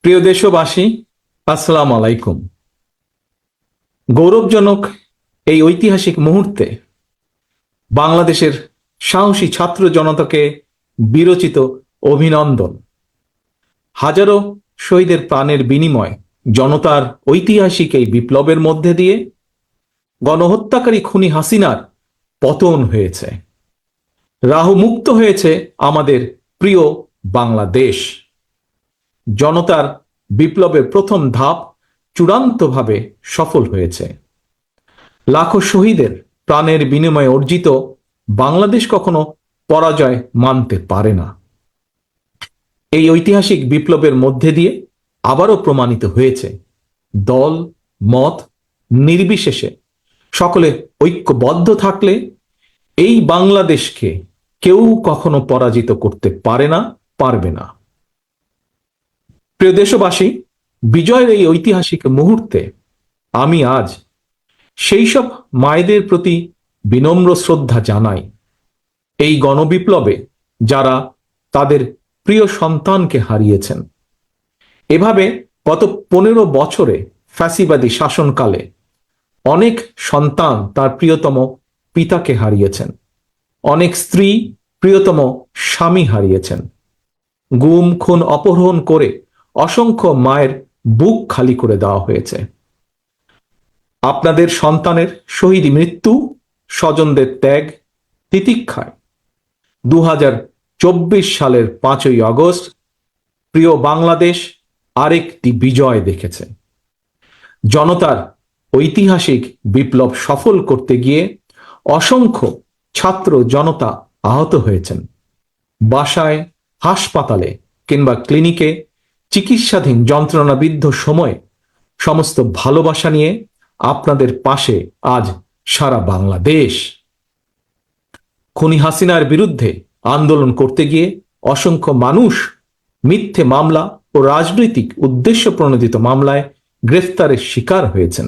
প্রিয় দেশবাসী, আসসালাম আলাইকুম। গৌরবজনক এই ঐতিহাসিক মুহূর্তে বাংলাদেশের সাহসী ছাত্র জনতাকে বিরচিত অভিনন্দন। হাজারো শহীদের প্রাণের বিনিময় জনতার ঐতিহাসিক এই বিপ্লবের মধ্যে দিয়ে গণহত্যাকারী খুনি হাসিনার পতন হয়েছে, রাহু মুক্ত হয়েছে আমাদের প্রিয় বাংলাদেশ। জনতার বিপ্লবের প্রথম ধাপ চূড়ান্তভাবে সফল হয়েছে। লাখো শহীদের প্রাণের বিনিময়ে অর্জিত বাংলাদেশ কখনো পরাজয় মানতে পারে না। এই ঐতিহাসিক বিপ্লবের মধ্যে দিয়ে আবারও প্রমাণিত হয়েছে, দল মত নির্বিশেষে সকলে ঐক্যবদ্ধ থাকলে এই বাংলাদেশকে কেউ কখনো পরাজিত করতে পারে না, পারবে না। প্রিয় দেশবাসী, বিজয়ের এই ঐতিহাসিক মুহূর্তে আমি আজ সেই সব মায়েদের প্রতি বিনম্র শ্রদ্ধা জানাই, এই গণবিপ্লবে যারা তাদের প্রিয় সন্তানকে হারিয়েছেন। এভাবে গত 15 বছরে ফ্যাসিবাদী শাসনকালে অনেক সন্তান তার প্রিয়তম পিতাকে হারিয়েছেন, অনেক স্ত্রী প্রিয়তম স্বামী হারিয়েছেন। গুম খুন অপহরণ করে অসংখ্য মায়ের বুক খালি করে দেওয়া হয়েছে। আপনাদের সন্তানের শহীদ মৃত্যু, স্বজনদের ত্যাগ তিতিক্ষায় 2024 সালের 5ই আগস্ট প্রিয় বাংলাদেশ আরেকটি বিজয় দেখেছে। জনতার ঐতিহাসিক বিপ্লব সফল করতে গিয়ে অসংখ্য ছাত্র জনতা আহত হয়েছেন। বাসায়, হাসপাতালে কিংবা ক্লিনিকে চিকিৎসাধীন যন্ত্রণাবিদ্ধ সময়ে সমস্ত ভালোবাসা নিয়ে আপনাদের পাশে আজ সারা বাংলাদেশ। খুনি হাসিনার বিরুদ্ধে আন্দোলন করতে গিয়ে অসংখ্য মানুষ মিথ্যে মামলা ও রাজনৈতিক উদ্দেশ্য প্রণোদিত মামলায় গ্রেফতারের শিকার হয়েছেন।